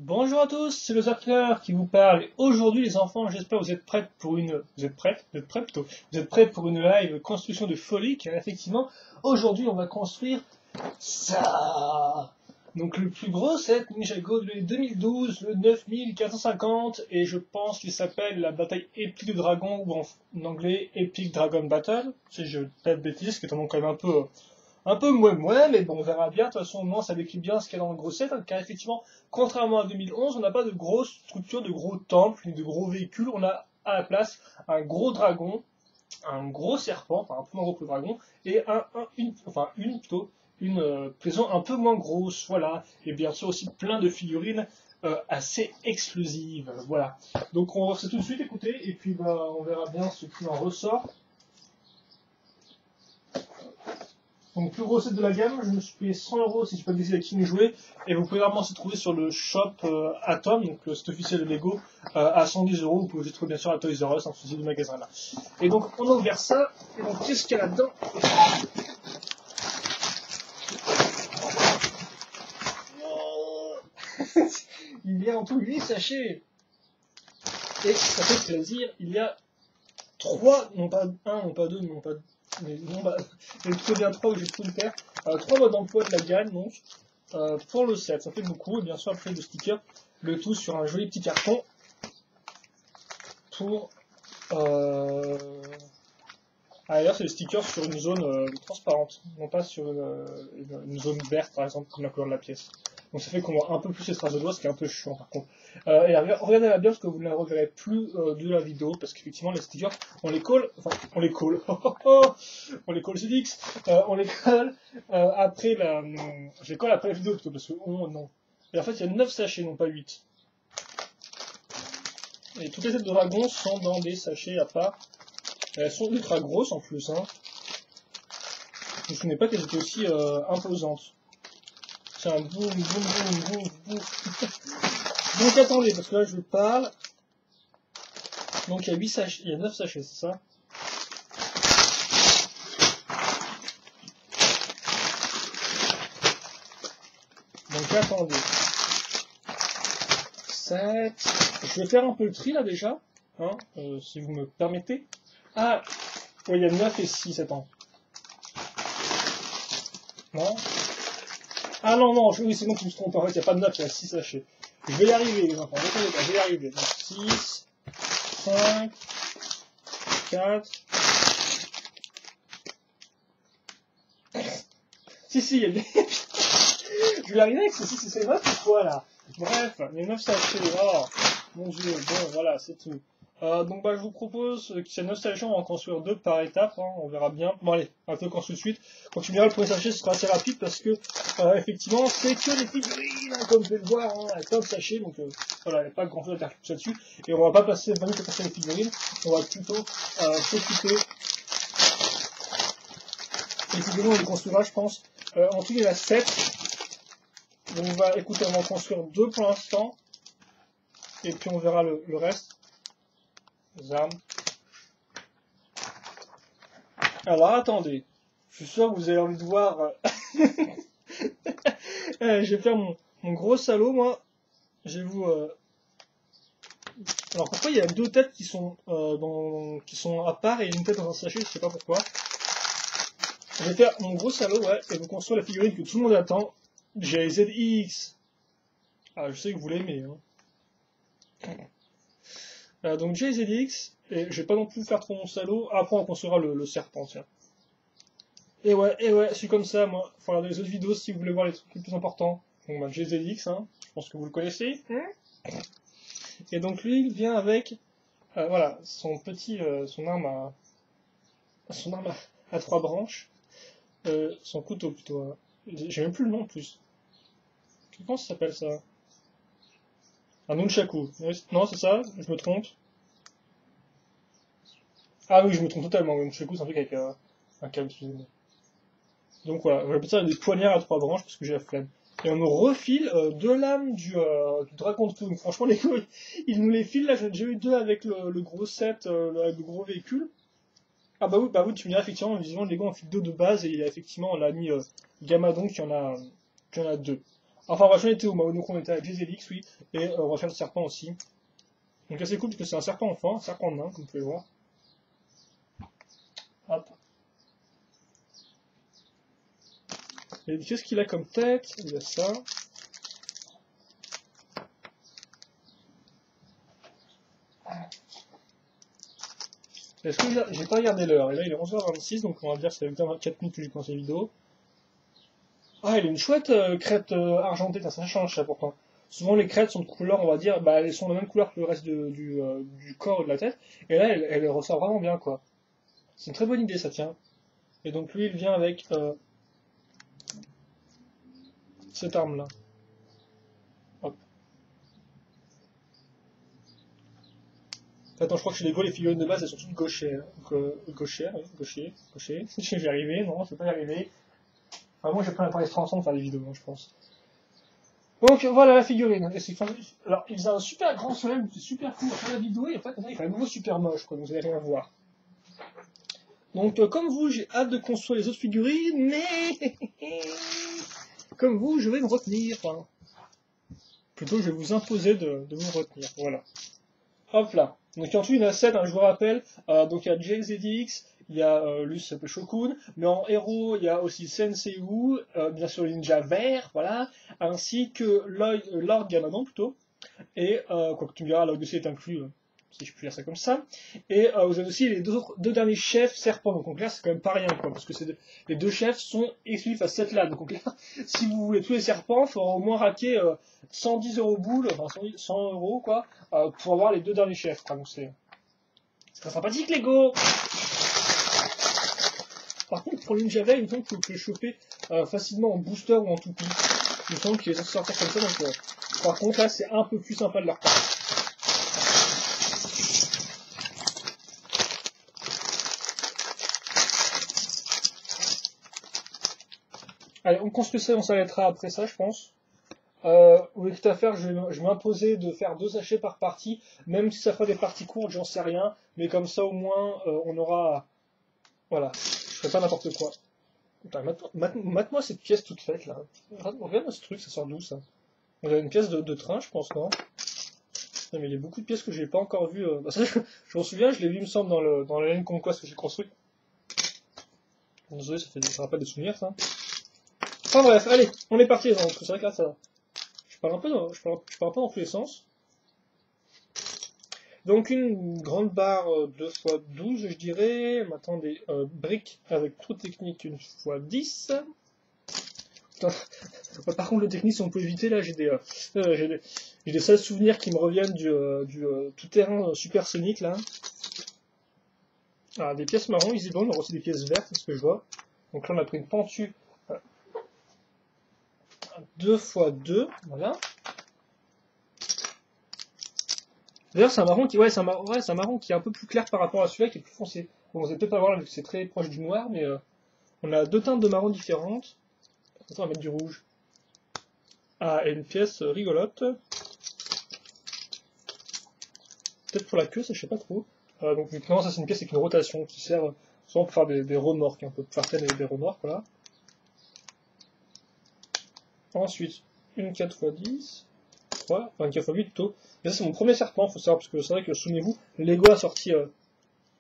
Bonjour à tous, c'est le Zapper qui vous parle. Et aujourd'hui, les enfants, j'espère que vous êtes prêts pour une. Vous êtes prêts? Vous êtes prêts plutôt? Vous êtes prêts pour une live construction de folie, car effectivement, aujourd'hui, on va construire ça. Donc, le plus gros, c'est Ninjago de 2012, le 9450, et je pense qu'il s'appelle la bataille épique du dragon, ou en anglais Epic Dragon Battle. Si je dis pas de bêtises, qui est un nom quand même un peu moins, mais bon, on verra bien. De toute façon, au moins, ça décrit bien ce qu'il y a dans le gros set, hein, car effectivement, contrairement à 2011, on n'a pas de grosse structure, de gros temples, ni de gros véhicules. On a à la place un gros dragon, un gros serpent, enfin un peu moins gros que le dragon, et une prison un peu moins grosse, voilà. Et bien sûr aussi plein de figurines assez exclusives, voilà. Donc on va faire ça tout de suite, écoutez, et puis bah, on verra bien ce qui en ressort. Donc, plus gros set de la gamme, je me suis payé 100 € si je peux décider avec qui me jouer. Et vous pouvez vraiment se trouver sur le shop Atom, donc le site officiel de Lego, à 110 €. Vous pouvez le trouver bien sûr à Toys R Us, en souci du magasin là. Et donc, on a ouvert ça. Et donc, qu'est-ce qu'il y a là-dedans? Il y a en tout 8 sachets. Et ça fait plaisir, il y a 3, non pas 1, non pas 2, non pas. Mais non, bah, il y a plutôt bien 3 où j'ai tout le faire. 3 modes d'emploi de la gamme, donc. Pour le set, ça fait beaucoup, et bien sûr après le sticker, le tout sur un joli petit carton pour... Ah d'ailleurs c'est le sticker sur une zone transparente, non pas sur une zone verte par exemple comme la couleur de la pièce. Donc ça fait qu'on voit un peu plus les traces de doigts, ce qui est un peu chiant par contre. Et regardez-la bien parce que vous ne la reverrez plus de la vidéo, parce qu'effectivement les stickers, on les colle, on les colle, on les colle ZX, on les colle après la... Je les colle après la vidéo plutôt, parce que non. Et en fait il y a 9 sachets, non pas 8. Et toutes les têtes de dragon sont dans des sachets à part. Elles sont ultra grosses en plus, hein. Je me souvenais pas qu'elles étaient aussi imposantes. C'est un boum, boum, boum, boum, boum. Donc attendez, parce que là je parle. Donc il y a 8 sachets, il y a 9 sachets, c'est ça? Donc attendez. 7. Je vais faire un peu le tri là déjà, hein, si vous me permettez. Ah, ouais, il y a 9 et 6, attends. Non? Ah non, non, oui, c'est bon que je me trompe. En fait, il n'y a pas de 9, il y a 6 sachets. Je vais y arriver, les enfants. Je vais y arriver. Donc, 6, 5, 4. Si, il y a des... Je vais y arriver avec ces 6 et ces 9 ou quoi, là? Bref, il y a 9 sachets. Oh, mon dieu. Bon, voilà, c'est tout. Donc bah, je vous propose qu'il y a 9 sachets, on va en construire 2 par étape, hein, on verra bien. Bon allez, on va tout construire tout de suite. Quand tu verras le premier sachet, ce sera assez rapide parce que effectivement c'est que les figurines, hein, comme vous pouvez le voir, hein, avec plein de sachets, donc voilà, il n'y a pas grand chose à faire là-dessus. Et on va pas passer 20 minutes à passer les figurines, on va plutôt s'occuper. Les figurines on les construira je pense. En tout il y en a 7. Donc on va écouter, on va en construire 2 pour l'instant. Et puis on verra le reste. Les armes. Alors attendez, je suis sûr que vous avez envie de voir. Je vais faire mon gros salaud, moi. Je vais vous. Alors pourquoi il y a 2 têtes qui sont qui sont à part et une tête dans un sachet, je sais pas pourquoi. Je vais faire mon gros salaud, ouais, et vous construire la figurine que tout le monde attend. JZX. Ah, je sais que vous l'aimez, hein. Donc JZX, et je vais pas non plus faire trop mon salaud. Après on construira le serpent, tiens. Et ouais, je suis comme ça, moi. Faut regarder les autres vidéos si vous voulez voir les trucs les plus importants. Donc, bah, GZX, hein. Je pense que vous le connaissez. Et donc, lui, il vient avec, voilà, son petit, son arme à 3 branches. Son couteau, plutôt. Hein. J'ai même plus le nom, en plus. Comment ça s'appelle, ça? Un nunchaku. Non, c'est ça? Je me trompe. Ah oui, je me trompe totalement. Un nunchaku, c'est un truc avec un câble, excusez-moi. Donc voilà, j'appelle ça des poignards à 3 branches parce que j'ai la flemme. Et on nous refile 2 lames du Dragon de Feu. Franchement, les gars, ils nous les filent. Là, j'en ai déjà eu 2 avec le gros set, avec le gros véhicule. Ah bah oui, tu me diras, effectivement, visiblement, les gars, on file 2 de base. Et effectivement, on a mis Gamadon qui en a 2. Enfin, bref, j'en étais où, donc on était avec Gézélix, oui, et on va faire le serpent aussi. Donc assez cool, parce que c'est un serpent enfant, un serpent nain, comme vous pouvez voir. Hop. Et qu'est-ce qu'il a comme tête? Il a ça. Est-ce que j'ai pas regardé l'heure? Et là, il est 11h26, donc on va dire que c'est 24 minutes que j'ai commencé la vidéo. Ah, il a une chouette crête argentée, ça change ça pourtant. Souvent les crêtes sont de couleur, on va dire, bah elles sont de la même couleur que le reste du corps et de la tête. Et là, elle ressort vraiment bien, quoi. C'est une très bonne idée, ça tient. Et donc lui, il vient avec cette arme-là. Hop. Attends, je crois que chez Lego, les figurines de base, elles sont toutes gauchères. Gauchères, oui, gaucher. Je vais y arriver, non, je vais pas y arriver. Enfin, moi, j'ai pris l'appareil 30 ans de faire des vidéos, hein, je pense. Donc voilà la figurine. Alors, il faisait un super grand soleil, c'est super cool à faire la vidéo, et en fait, il fait un nouveau super moche, quoi, donc vous allez rien voir. Donc, comme vous, j'ai hâte de construire les autres figurines, mais comme vous, je vais me retenir. Enfin, plutôt, je vais vous imposer de vous retenir. Voilà. Hop là. Donc ensuite, il y en a 7, hein, je vous rappelle. Donc il y a JZX, il y a lui, ça s'appelle Shokun, mais en héros, il y a aussi Senseiyu, bien sûr le ninja vert, voilà, ainsi que Lord Gamadan plutôt. Et quoi que tu me diras, là au-dessus est inclus, si je puis dire ça comme ça. Et vous avez aussi les deux derniers chefs serpents. Donc là, c'est quand même pas rien, quoi, parce que les deux chefs sont exclusifs à cette là. Donc là, si vous voulez tous les serpents, il faudra au moins raquer 110 € boule, enfin 100 € quoi, pour avoir les deux derniers chefs. Quoi. Donc c'est très sympathique, Lego. Par contre, pour le Ninja Veil, il me semble que vous pouvez le choper facilement en booster ou en tout coup. Il me semble qu'il est censé sortir comme ça, donc par contre là, c'est un peu plus sympa de leur part. Allez, on construit ça, on s'arrêtera après ça, je pense. Oui, quitte à faire, je vais m'imposer de faire 2 sachets par partie, même si ça fera des parties courtes, j'en sais rien, mais comme ça au moins, on aura... Voilà, je ferai pas n'importe quoi. Putain, mate-moi cette pièce toute faite, là. Regarde ce truc, ça sort d'où, ça? On a une pièce de train, je pense, non? Non, mais il y a beaucoup de pièces que j'ai pas encore vues. Bah, ça, je m'en souviens, je l'ai vu, il me semble, dans la ligne Conquest que j'ai construit. Désolé, ça rappelle des souvenirs, ça. Enfin bref, allez, on est parti, parce que c'est vrai que là, ça... Je pars un peu dans tous les sens. Donc une grande barre 2x12, je dirais. Maintenant des briques avec trou technique 1x10. Par contre, le technique, si on peut éviter, là, j'ai des sales souvenirs qui me reviennent du tout-terrain supersonique, là. Ah, des pièces marron, visiblement, on a aussi des pièces vertes, c'est ce que je vois. Donc là, on a pris une pentue 2x2, voilà. D'ailleurs, c'est un marron qui, ouais, c'est un marron qui est un peu plus clair par rapport à celui-là, qui est plus foncé. Bon, vous allez peut-être pas voir, vu que c'est très proche du noir, mais on a 2 teintes de marron différentes. Attends, on va mettre du rouge. Ah, et une pièce rigolote. Peut-être pour la queue, ça je sais pas trop. Donc non, ça c'est une pièce avec une rotation qui sert souvent pour faire des remorques, un peu, pour faire traîner des remorques, voilà. Ensuite, une 4x10. Enfin une 4x8 plutôt. Et ça c'est mon premier serpent, faut savoir, parce que c'est vrai que souvenez-vous, Lego a sorti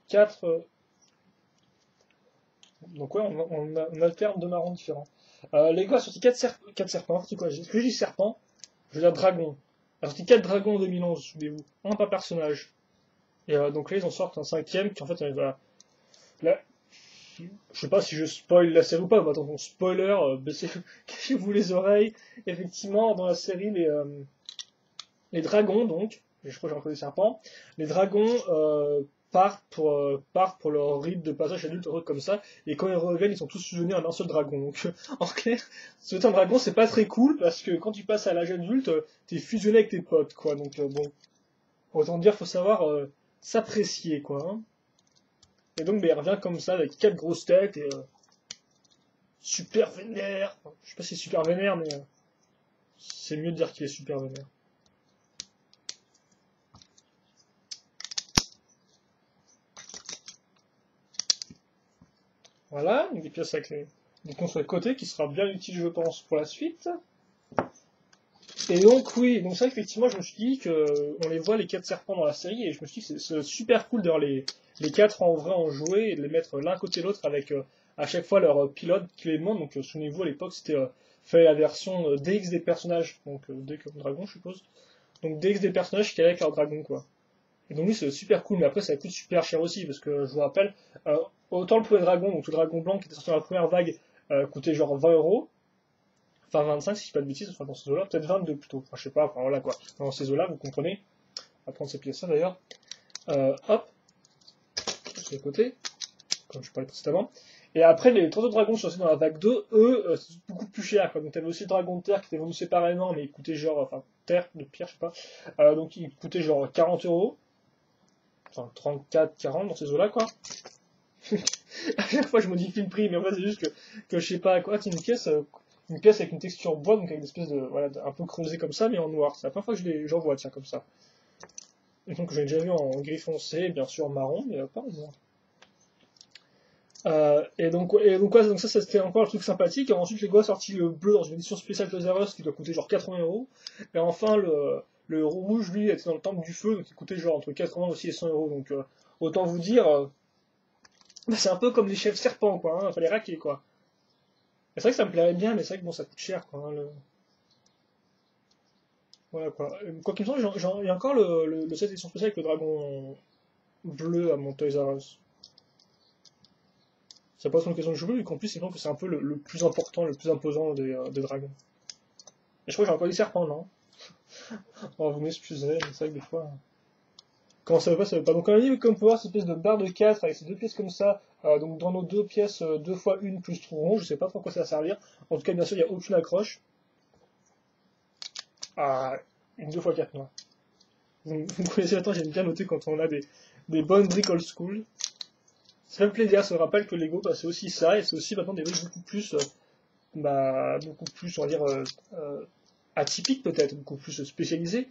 4... Donc ouais, on alterne 2 marrons différents. Lego a sorti 4 serpents, c'est quoi? Que j'ai dit serpent, je veux dire dragon. Il a sorti 4 dragons en 2011, souvenez-vous. Un par personnage. Et donc là, ils en sortent un 5e qui en fait, va... Là, je sais pas si je spoil la série ou pas, mais attention, spoiler, cachez-vous les oreilles. Effectivement, dans la série, les dragons, donc, je crois que j'ai encore des serpents, les dragons partent pour leur rite de passage adulte, un truc comme ça, et quand ils reviennent, ils sont tous fusionnés en un seul dragon. Donc, en clair, se mettre un dragon, c'est pas très cool, parce que quand tu passes à l'âge adulte, t'es fusionné avec tes potes, quoi. Donc, bon, autant dire, faut savoir s'apprécier, quoi. Hein. Et donc, il revient comme ça, avec 4 grosses têtes, et super vénère. Enfin, je sais pas si c'est super vénère, mais c'est mieux de dire qu'il est super vénère. Voilà, des pièces avec des cons sur les côtés qui sera bien utile, je pense, pour la suite. Et donc oui, donc ça effectivement je me suis dit que on les voit les 4 serpents dans la série et je me suis dit que c'est super cool d'avoir les 4 en vrai en jouer et de les mettre l'un côté l'autre avec à chaque fois leur pilote qui les montre. Donc souvenez-vous à l'époque c'était fait la version DX des personnages, donc D comme dragon je suppose. Donc DX des personnages qui allaient avec leur dragon quoi. Et donc oui c'est super cool mais après ça coûte super cher aussi parce que je vous rappelle autant le premier dragon, donc le dragon blanc qui était sorti dans la première vague coûtait genre 20 €. Enfin 25 si je dis pas de bêtises, enfin dans ces eaux-là, peut-être 22 plutôt, enfin je sais pas, enfin voilà quoi, dans ces eaux-là, vous comprenez, on va prendre ces pièces-là d'ailleurs, hop, sur le côté, comme je parlais précédemment, et après les trois autres dragons qui sont aussi dans la vague 2, eux, c'est beaucoup plus cher, quoi, donc t'avais aussi le dragon de terre qui était vendu séparément, mais il coûtait genre, enfin terre, de pierre, je sais pas, donc il coûtait genre 40 €, enfin 34, 40 dans ces eaux-là quoi, à chaque fois je modifie le prix, mais en fait c'est juste que je sais pas quoi, c'est une pièce avec une texture bois, donc avec une espèce de, voilà, un peu creusé comme ça, mais en noir. C'est la première fois que j'en vois, tiens, comme ça. Et donc j'ai déjà vu en gris foncé, bien sûr marron, mais pas en noir. Donc ça c'était encore le truc sympathique. Et ensuite, Lego a sorti le bleu dans une édition spéciale Toys R Us qui doit coûter genre 80 €. Et enfin, le rouge, lui, était dans le temple du feu, donc il coûtait genre entre 80 aussi et 100 €. Donc autant vous dire, bah, c'est un peu comme les chefs serpents, quoi. Hein, fallait raquer, quoi. C'est vrai que ça me plairait bien, mais c'est vrai que bon, ça coûte cher, quoi. Hein, voilà quoi. Quoi qu'il me semble, il y a encore le set édition spéciale avec le dragon bleu à mon Toys R Us. Ça passe une question de jouer, vu qu'en plus, il me semble que c'est un peu le plus important, le plus imposant des dragons. Et je crois que j'ai encore des serpents, non? Oh, vous m'excuserez, mais c'est vrai que des fois. Quand ça va pas, ça va pas. Donc, on a dit, comme on peut voir, cette espèce de barre de 4 avec ces deux pièces comme ça. Donc, dans nos deux pièces, 2 fois 1 plus trou rond, je sais pas trop à quoi ça va servir. En tout cas, bien sûr, il n'y a aucune accroche. Ah, une 2 fois 4 noix. Vous me connaissez maintenant, j'aime bien noter quand on a des bonnes briques old school. Ça me plaisir, ça me rappelle que Lego, bah, c'est aussi ça, et c'est aussi maintenant des briques beaucoup plus, on va dire, atypiques peut-être, beaucoup plus spécialisées.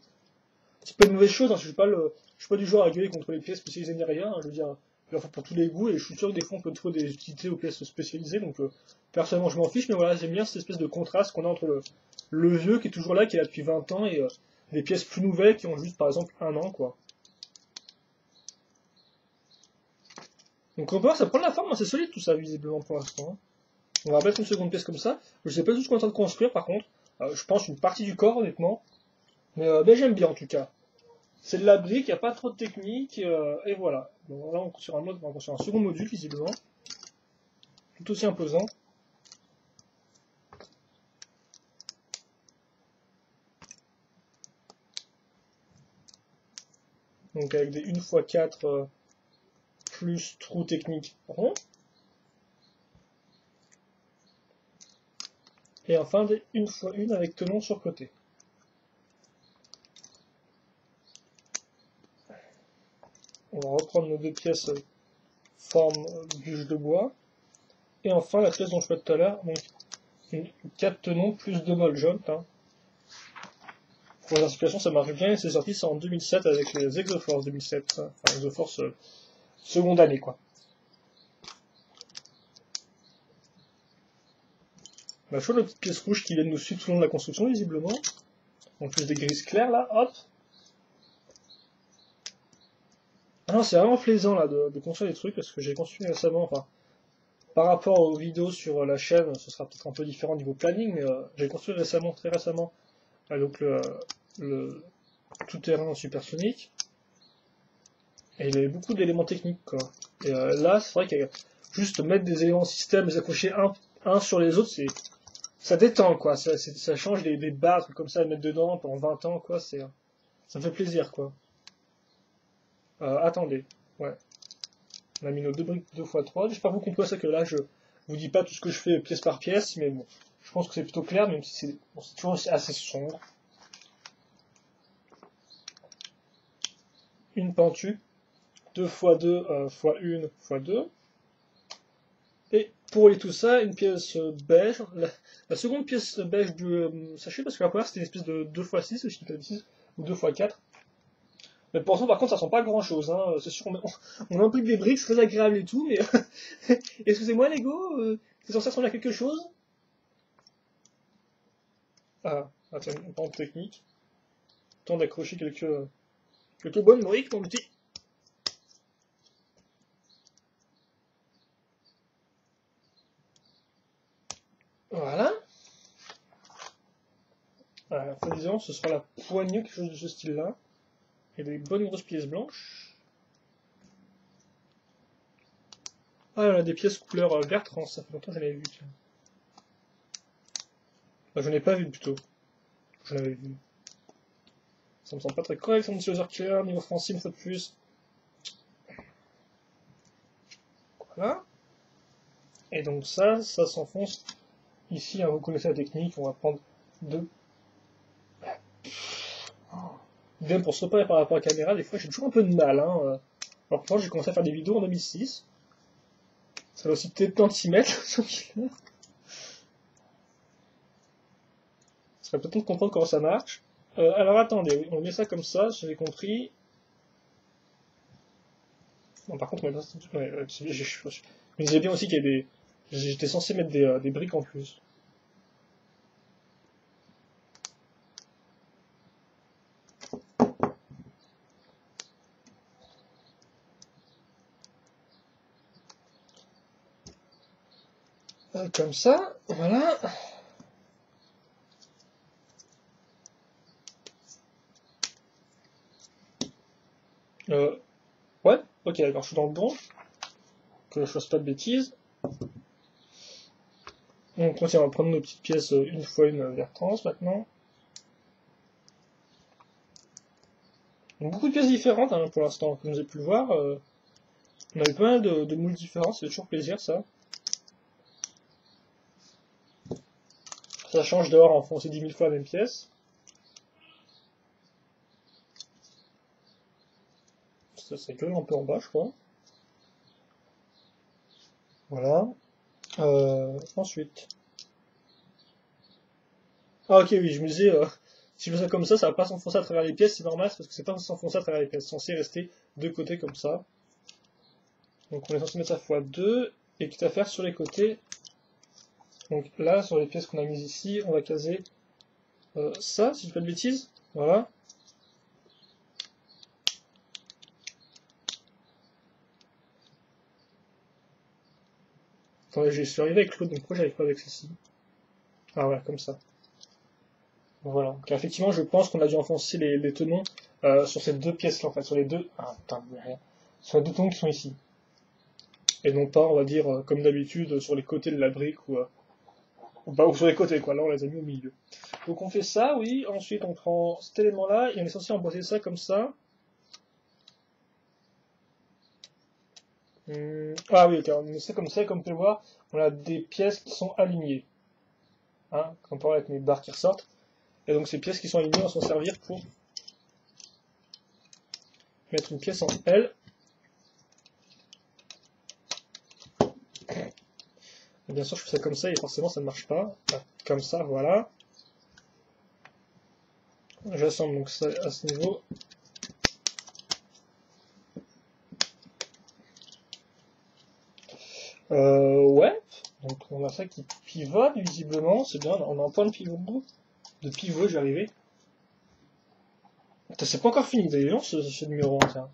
C'est pas une mauvaise chose, hein, je suis pas du genre à gueuler contre les pièces spécialisées ni rien, hein, je veux dire, il en faut pour tous les goûts, et je suis sûr que des fois on peut trouver des utilités aux pièces spécialisées, donc personnellement je m'en fiche, mais voilà, j'aime bien cette espèce de contraste qu'on a entre le vieux qui est toujours là, qui est là depuis 20 ans, et des pièces plus nouvelles qui ont juste par exemple 1 an, quoi. Donc on peut voir, ça prend de la forme, c'est solide tout ça, visiblement pour l'instant. Hein. On va mettre une seconde pièce comme ça. Je sais pas tout ce qu'on est en train de construire par contre. Je pense une partie du corps honnêtement. Mais j'aime bien en tout cas. C'est de la brique, il n'y a pas trop de technique, et voilà. Donc là on construit on va construire un second module visiblement. Tout aussi imposant. Donc avec des 1x4 plus trou technique rond. Et enfin des 1x1 avec tenon sur côté. On va reprendre nos deux pièces forme bûche de bois. Et enfin la pièce dont je parlais tout à l'heure, donc 4 tenons plus 2 molles jaunes. Hein. Pour les articulations ça marche bien, et c'est sorti ça en 2007 avec les Exoforce 2007. Enfin Exoforce seconde année quoi. Bah, je vois les petites pièces rouges qui viennent nous suivre tout le long de la construction visiblement. En plus des grises claires là, hop. Ah non, c'est vraiment plaisant là de construire des trucs parce que j'ai construit récemment, enfin, par rapport aux vidéos sur la chaîne, ce sera peut-être un peu différent niveau planning, mais j'ai construit récemment, très récemment, donc le tout-terrain supersonique. Et il y avait beaucoup d'éléments techniques quoi. Et là, c'est vrai qu'il y a juste mettre des éléments système, les accrocher un sur les autres, ça détend quoi, ça change des barres, trucs comme ça à mettre dedans pendant 20 ans quoi, ça me fait plaisir quoi. Attendez, ouais. On a mis nos deux briques 2x3. J'espère que vous comprenez ça que là je vous dis pas tout ce que je fais pièce par pièce, mais bon, je pense que c'est plutôt clair, même si c'est toujours assez sombre. Une pentue, 2x2 x1 x2. Et pour lier tout ça, une pièce beige. La seconde pièce beige du sachet, parce que la première c'était une espèce de 2x6, si je dis pas de bêtises, ou 2x4. Mais pour l'instant, par contre, ça sent pas grand chose. Hein. C'est sûr, on imprime des briques, c'est très agréable et tout, mais excusez-moi, Lego, c'est censé ressembler à quelque chose? Ah. Ah tiens, une pente technique. Temps d'accrocher quelques bonnes briques, mon petit. Voilà. Alors, disons, ce sera la poignée, quelque chose de ce style-là. Et des bonnes grosses pièces blanches. Ah, on a des pièces couleur vert trans, ça fait longtemps que j'en avais vu. Enfin, je n'ai pas vu plutôt. Je l'avais vu. Ça me semble pas très correct, son petit laser killer, niveau français, une fois de plus. Voilà. Et donc ça s'enfonce ici, hein, vous connaissez la technique, on va prendre deux. Idem pour se repérer par rapport à la caméra, des fois j'ai toujours un peu de mal. Hein. Alors pourtant j'ai commencé à faire des vidéos en 2006. Ça va aussi peut-être temps de s'y mettre, ce killer. Ça serait peut-être temps de comprendre comment ça marche. Alors attendez, on met ça comme ça, j'avais compris. Non, par contre, je me disais bien aussi qu'il y a des. J'étais censé mettre des briques en plus. Comme ça, voilà. Ouais, ok, alors je suis dans le bon. Que je fasse pas de bêtises. Donc, on va prendre nos petites pièces une fois une vers trans maintenant. Donc, beaucoup de pièces différentes hein, pour l'instant, comme vous avez pu le voir. On avait pas mal de moules différents, c'est toujours plaisir ça. Ça change dehors en foncer 10 000 fois la même pièce. Ça c'est que un peu en bas, je crois. Voilà. Ensuite. Ah ok, oui, je me disais, si je fais ça comme ça va pas s'enfoncer à travers les pièces, c'est normal, parce que c'est pas censé s'enfoncer à travers les pièces, c'est censé rester de côté comme ça. Donc on est censé mettre ça x2, et quitte à faire sur les côtés. Donc là, sur les pièces qu'on a mises ici, on va caser ça, si je fais pas de bêtises. Voilà. Attendez, je suis arrivé avec l'autre, donc pourquoi j'arrive pas avec ceci? Ah ouais, comme ça. Voilà. Car effectivement, je pense qu'on a dû enfoncer les tenons sur ces deux pièces-là, en fait, sur les deux. Ah putain, rien. Sur les deux tenons qui sont ici. Et non pas, on va dire, comme d'habitude, sur les côtés de la brique ou sur les côtés, quoi. Là, on les a mis au milieu. Donc on fait ça, oui. Ensuite, on prend cet élément-là et on est censé emboîter ça comme ça. Ah oui, ok. On met ça, comme vous pouvez voir, on a des pièces qui sont alignées. Hein, comparé avec mes barres qui ressortent. Et donc ces pièces qui sont alignées vont s'en servir pour mettre une pièce en L. Et bien sûr, je fais ça comme ça et forcément ça ne marche pas. Comme ça, voilà. J'assemble donc ça à ce niveau. Ouais. Donc on a ça qui pivote visiblement, c'est bien, on a un point de pivot. De pivot, j'y arrivé. C'est pas encore fini d'ailleurs ce numéro 1, tiens.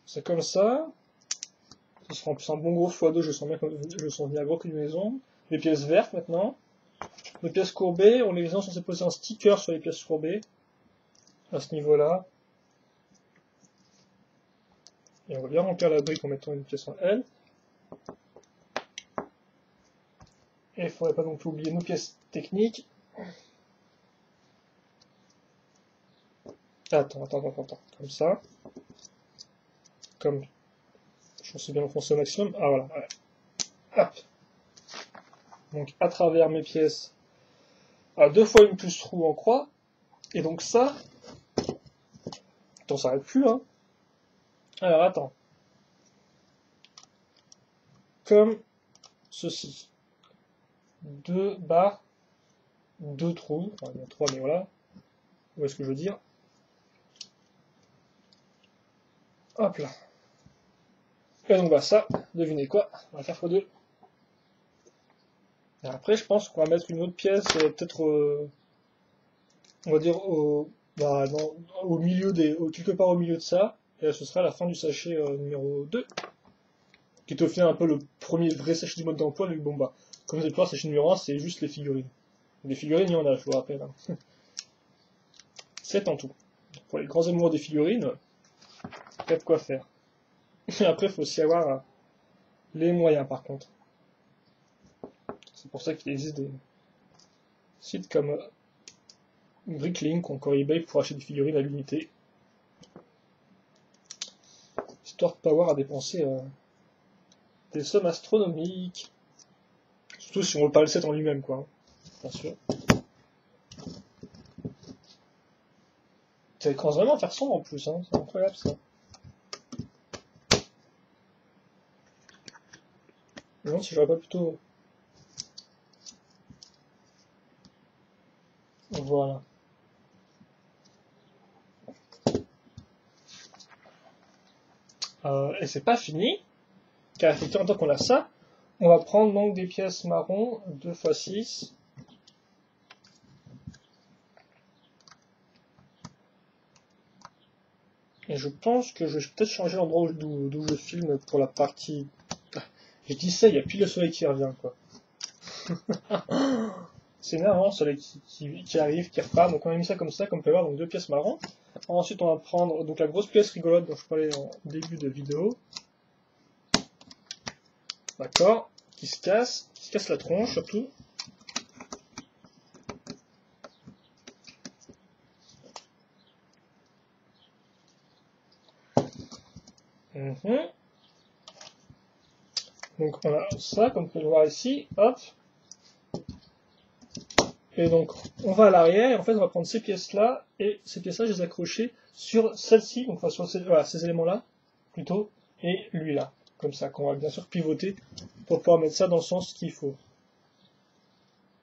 C'est comme ça. Ce sera en plus un bon gros x2, je sens bien que je sens bien gros qu'une maison. Les pièces vertes maintenant. Les pièces courbées, on est censé poser un sticker sur les pièces courbées. À ce niveau-là. Et on va bien remplir la brique en mettant une pièce en L. Et il ne faudrait pas non plus oublier nos pièces techniques. Attends. Comme ça. Comme je pense bien enfoncer au maximum. Ah voilà. Ouais. Hop. Donc à travers mes pièces. À 2 fois une plus trou en croix. Et donc ça. Attends, ça s'arrête plus, hein. Alors attends. Comme ceci. 2 barres, 2 trous. Enfin, il y a 3, mais voilà. Où est-ce que je veux dire? Hop là. Et donc bah ça, devinez quoi, on va faire x2. Et après je pense qu'on va mettre une autre pièce, peut-être on va dire au milieu quelque part au milieu de ça, et ce sera la fin du sachet numéro 2, qui est au final un peu le premier vrai sachet du mode d'emploi, mais bon bah, comme vous avez pu voir, sachet numéro 1 c'est juste les figurines. Les figurines il y en a, je vous rappelle. Hein. 7 en tout. Pour les grands amoureux des figurines, il y a de quoi faire. Et après il faut aussi avoir les moyens par contre. C'est pour ça qu'il existe des sites comme Bricklink ou encore eBay pour acheter des figurines à l'unité. Histoire de pas avoir à dépenser des sommes astronomiques. Surtout si on veut pas le set en lui-même, quoi. Hein. Bien sûr. Ça commence vraiment à faire sombre en plus, hein. C'est incroyable ça. Je me demande si j'aurais pas plutôt. Voilà. Et c'est pas fini, car effectivement, tant qu'on a ça, on va prendre donc des pièces marron 2x6. Et je pense que je vais peut-être changer l'endroit d'où je filme pour la partie. J'ai dit ça, il y a pile le soleil qui revient, quoi. C'est énervant, le soleil qui arrive, qui repart. Donc on a mis ça, comme vous pouvez voir, donc 2 pièces marron. Ensuite on va prendre donc la grosse pièce rigolote dont je parlais en début de vidéo. D'accord, qui se casse la tronche surtout. Donc on a ça, comme vous pouvez le voir ici, hop. Et donc on va à l'arrière, et en fait on va prendre ces pièces-là, et ces pièces-là je les accrocher sur celle-ci, donc enfin sur ces éléments-là, plutôt, et lui là. Comme ça, qu'on va bien sûr pivoter pour pouvoir mettre ça dans le sens qu'il faut.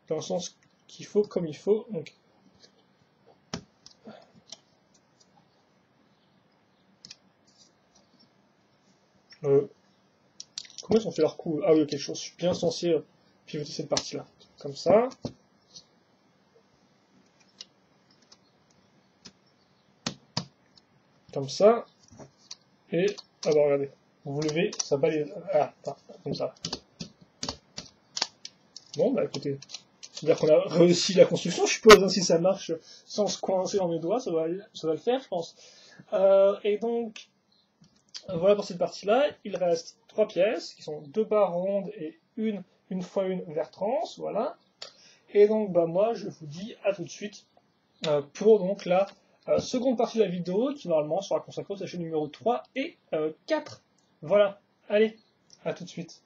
Dans le sens qu'il faut, comme il faut. Donc, comment ils ont fait leur coup? Ah oui, ok, je suis bien censé pivoter cette partie-là. Comme ça. Comme ça. Et, alors regardez, vous levez, ça bat les... Ah, comme ça. Bon, bah écoutez, c'est-à-dire qu'on a réussi la construction, je suppose, hein, si ça marche sans se coincer dans mes doigts, ça va le faire, je pense. Et donc, voilà pour cette partie-là. Il reste 3 pièces, qui sont 2 barres rondes et une fois une vert trans, voilà. Et donc, bah moi, je vous dis à tout de suite pour donc la seconde partie de la vidéo, qui normalement sera consacrée au sachet numéro 3 et 4. Voilà, allez, à tout de suite.